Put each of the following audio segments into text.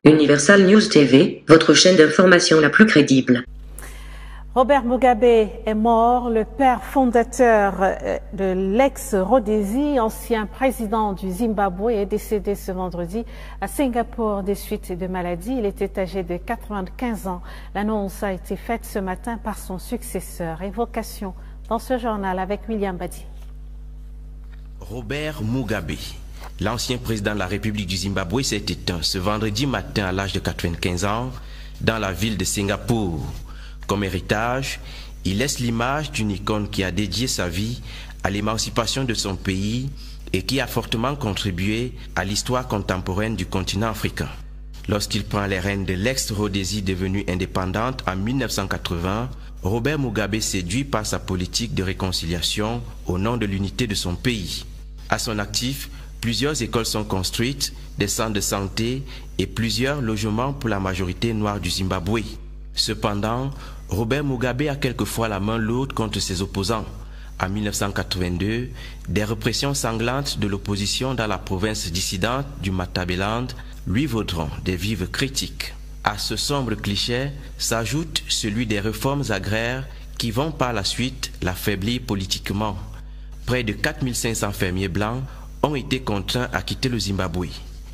Universal News TV, votre chaîne d'information la plus crédible. Robert Mugabe est mort, le père fondateur de l'ex-Rhodésie, ancien président du Zimbabwe, est décédé ce vendredi à Singapour des suites de maladie. Il était âgé de 95 ans. L'annonce a été faite ce matin par son successeur. Évocation dans ce journal avec William Badi. Robert Mugabe, l'ancien président de la République du Zimbabwe, s'est éteint ce vendredi matin à l'âge de 95 ans dans la ville de Singapour. Comme héritage, il laisse l'image d'une icône qui a dédié sa vie à l'émancipation de son pays et qui a fortement contribué à l'histoire contemporaine du continent africain. Lorsqu'il prend les rênes de l'ex-Rhodésie devenue indépendante en 1980, Robert Mugabe séduit par sa politique de réconciliation au nom de l'unité de son pays. À son actif, plusieurs écoles sont construites, des centres de santé et plusieurs logements pour la majorité noire du Zimbabwe. Cependant, Robert Mugabe a quelquefois la main lourde contre ses opposants. En 1982, des répressions sanglantes de l'opposition dans la province dissidente du Matabeleland lui vaudront des vives critiques. À ce sombre cliché s'ajoute celui des réformes agraires qui vont par la suite l'affaiblir politiquement. Près de 4500 fermiers blancs ont été contraints à quitter le Zimbabwe.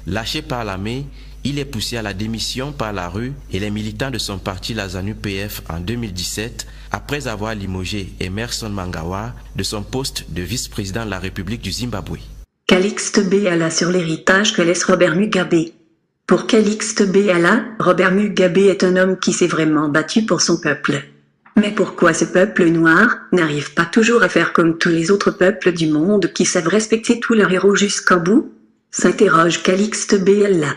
Lâché par l'armée, il est poussé à la démission par la rue et les militants de son parti, la ZANU-PF, en 2017, après avoir limogé Emmerson Mnangagwa de son poste de vice-président de la République du Zimbabwe. Calixte Biala sur l'héritage que laisse Robert Mugabe. Pour Calixte Biala, Robert Mugabe est un homme qui s'est vraiment battu pour son peuple. Mais pourquoi ce peuple noir n'arrive pas toujours à faire comme tous les autres peuples du monde qui savent respecter tous leurs héros jusqu'au bout? S'interroge Calixte Biala.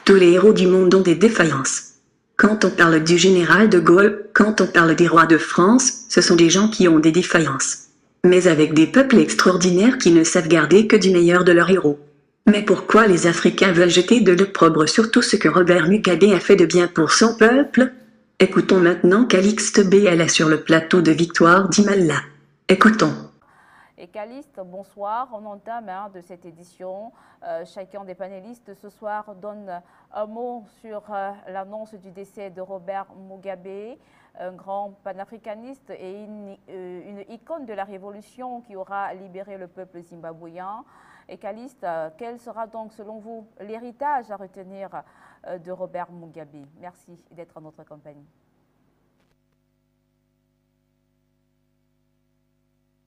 Tous les héros du monde ont des défaillances. Quand on parle du général de Gaulle, quand on parle des rois de France, ce sont des gens qui ont des défaillances. Mais avec des peuples extraordinaires qui ne savent garder que du meilleur de leurs héros. Mais pourquoi les Africains veulent jeter de l'opprobre sur tout ce que Robert Mugabe a fait de bien pour son peuple? Écoutons maintenant Calixte Biala sur le plateau de Victoire d'Imala. Écoutons. Et Calixte, bonsoir. On entame de cette édition. Chacun des panélistes ce soir donne un mot sur l'annonce du décès de Robert Mugabe, un grand panafricaniste et une icône de la révolution qui aura libéré le peuple zimbabwéen. Et Calixte, quel sera donc selon vous l'héritage à retenir de Robert Mugabe? Merci d'être en notre compagnie.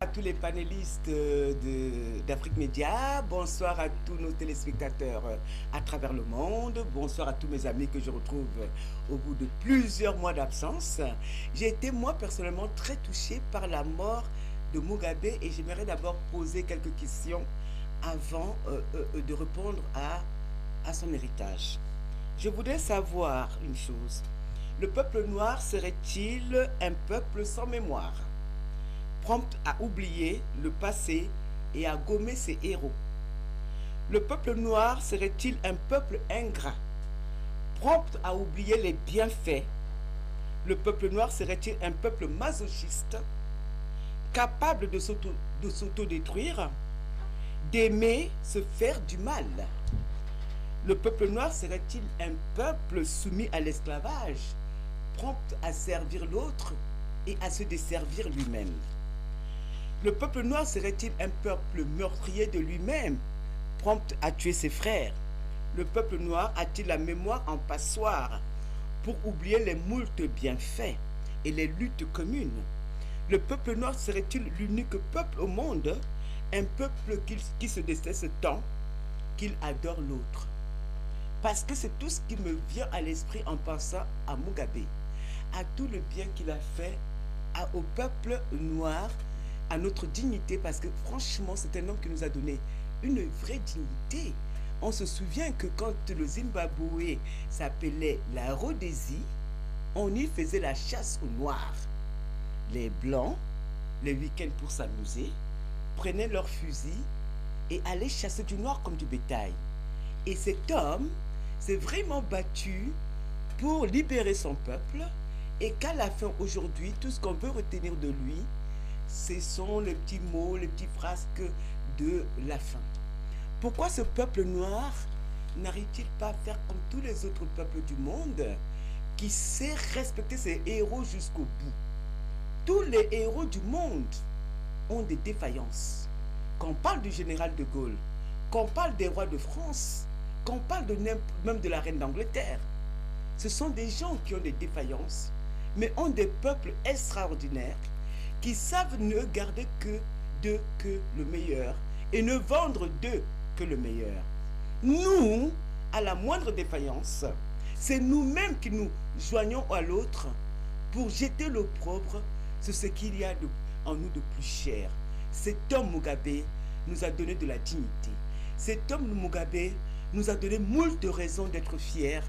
À tous les panélistes d'Afrique Média, bonsoir à tous nos téléspectateurs à travers le monde, bonsoir à tous mes amis que je retrouve au bout de plusieurs mois d'absence. J'ai été moi personnellement très touché par la mort de Mugabe et j'aimerais d'abord poser quelques questions avant de répondre à son héritage. Je voudrais savoir une chose, le peuple noir serait-il un peuple sans mémoire ? Prompt à oublier le passé et à gommer ses héros. Le peuple noir serait-il un peuple ingrat, prompt à oublier les bienfaits? Le peuple noir serait-il un peuple masochiste, capable de s'autodétruire, d'aimer se faire du mal? Le peuple noir serait-il un peuple soumis à l'esclavage, prompt à servir l'autre et à se desservir lui-même? Le peuple noir serait-il un peuple meurtrier de lui-même, prompt à tuer ses frères? Le peuple noir a-t-il la mémoire en passoire pour oublier les moultes bienfaits et les luttes communes? Le peuple noir serait-il l'unique peuple au monde, un peuple qui se déteste tant qu'il adore l'autre? Parce que c'est tout ce qui me vient à l'esprit en pensant à Mugabe, à tout le bien qu'il a fait au peuple noir, à notre dignité, parce que franchement c'est un homme qui nous a donné une vraie dignité. On se souvient que quand le Zimbabwe s'appelait la Rhodésie, on y faisait la chasse aux noirs. Les blancs, les week-ends pour s'amuser, prenaient leurs fusils et allaient chasser du noir comme du bétail. Et cet homme s'est vraiment battu pour libérer son peuple, et qu'à la fin aujourd'hui, tout ce qu'on veut retenir de lui, ce sont les petits mots, les petits frasques de la fin. Pourquoi ce peuple noir n'arrive-t-il pas à faire comme tous les autres peuples du monde qui sait respecter ses héros jusqu'au bout? Tous les héros du monde ont des défaillances. Quand on parle du général de Gaulle, quand on parle des rois de France, quand on parle même de la reine d'Angleterre, ce sont des gens qui ont des défaillances, mais ont des peuples extraordinaires qui savent ne garder que d'eux que le meilleur et ne vendre d'eux que le meilleur. Nous, à la moindre défaillance, c'est nous-mêmes qui nous joignons à l'autre pour jeter l'opprobre sur ce qu'il y a en nous de plus cher. Cet homme Mugabe nous a donné de la dignité. Cet homme Mugabe nous a donné moult de raisons d'être fiers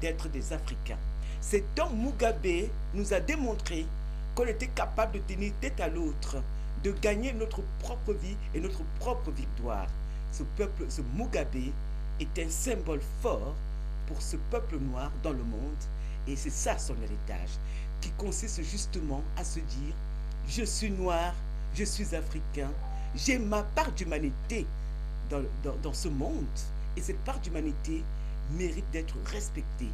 d'être des Africains. Cet homme Mugabe nous a démontré qu'on était capable de tenir tête à l'autre, de gagner notre propre vie et notre propre victoire. Ce peuple, ce Mugabe, est un symbole fort pour ce peuple noir dans le monde, et c'est ça son héritage, qui consiste justement à se dire: je suis noir, je suis africain, j'ai ma part d'humanité dans ce monde, et cette part d'humanité mérite d'être respectée,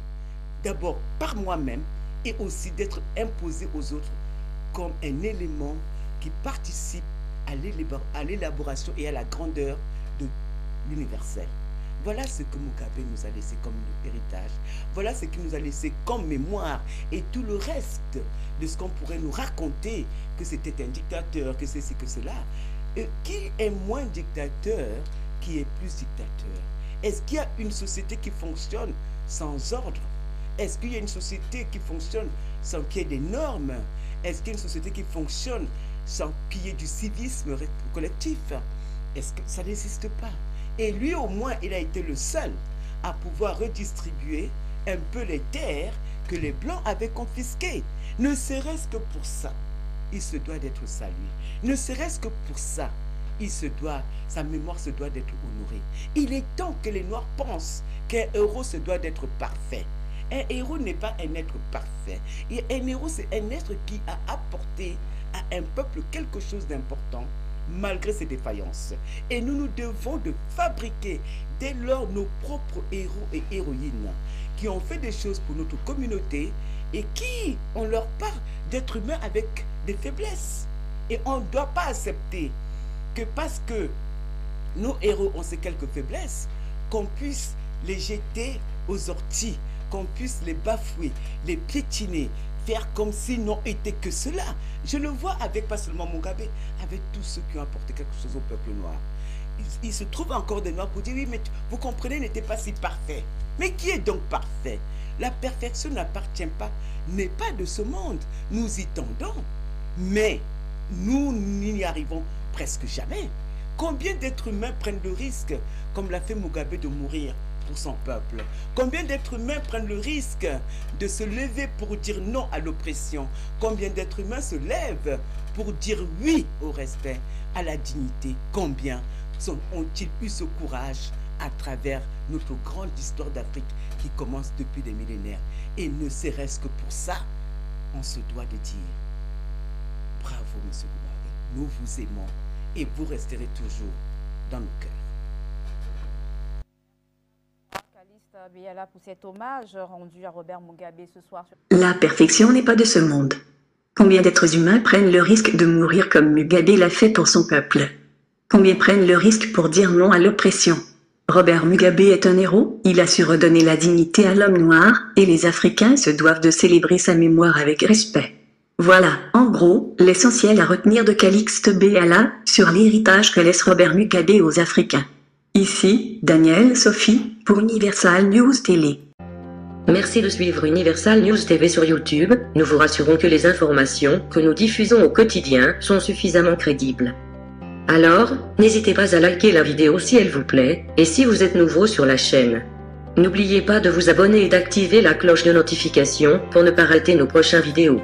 d'abord par moi-même, et aussi d'être imposée aux autres comme un élément qui participe à l'élaboration et à la grandeur de l'universel. Voilà ce que Mugabe nous a laissé comme héritage. Voilà ce qu'il nous a laissé comme mémoire. Et tout le reste de ce qu'on pourrait nous raconter, que c'était un dictateur, que ceci, que cela. Qui est moins dictateur, qui est plus dictateur? Est-ce qu'il y a une société qui fonctionne sans ordre? Est-ce qu'il y a une société qui fonctionne sans qu'il y ait des normes? Est-ce qu'il y a une société qui fonctionne sans qu'il y ait du civisme collectif? Est-ce que ça n'existe pas? Et lui, au moins, il a été le seul à pouvoir redistribuer un peu les terres que les Blancs avaient confisquées. Ne serait-ce que pour ça, il se doit d'être salué. Ne serait-ce que pour ça, sa mémoire se doit d'être honorée. Il est temps que les Noirs pensent qu'un héros se doit d'être parfait. Un héros n'est pas un être parfait. Et un héros, c'est un être qui a apporté à un peuple quelque chose d'important, malgré ses défaillances. Et nous devons de fabriquer dès lors nos propres héros et héroïnes qui ont fait des choses pour notre communauté et qui ont leur part d'être humains avec des faiblesses. Et on ne doit pas accepter que parce que nos héros ont ces quelques faiblesses, qu'on puisse les jeter aux orties, qu'on puisse les bafouer, les piétiner, faire comme s'ils n'ont été que cela. Je le vois avec, pas seulement Mugabe, avec tous ceux qui ont apporté quelque chose au peuple noir. Il se trouve encore des Noirs pour dire: oui, mais vous comprenez, n'était pas si parfait. Mais qui est donc parfait? La perfection n'appartient pas, n'est pas de ce monde. Nous y tendons, mais nous n'y arrivons presque jamais. Combien d'êtres humains prennent le risque, comme l'a fait Mugabe, de mourir pour son peuple? Combien d'êtres humains prennent le risque de se lever pour dire non à l'oppression? Combien d'êtres humains se lèvent pour dire oui au respect, à la dignité? Combien ont-ils eu ce courage à travers notre grande histoire d'Afrique qui commence depuis des millénaires? Et ne serait-ce que pour ça, on se doit de dire bravo, monsieur Mugabe, nous vous aimons et vous resterez toujours dans nos cœurs. Biala pour cet hommage rendu à Robert Mugabe ce soir. La perfection n'est pas de ce monde. Combien d'êtres humains prennent le risque de mourir comme Mugabe l'a fait pour son peuple? Combien prennent le risque pour dire non à l'oppression? Robert Mugabe est un héros, il a su redonner la dignité à l'homme noir, et les Africains se doivent de célébrer sa mémoire avec respect. Voilà, en gros, l'essentiel à retenir de Calixte Biala sur l'héritage que laisse Robert Mugabe aux Africains. Ici, Daniel Sophie, pour Universal News Télé. Merci de suivre Universal News TV sur YouTube. Nous vous rassurons que les informations que nous diffusons au quotidien sont suffisamment crédibles. Alors, n'hésitez pas à liker la vidéo si elle vous plaît, et si vous êtes nouveau sur la chaîne. N'oubliez pas de vous abonner et d'activer la cloche de notification pour ne pas rater nos prochaines vidéos.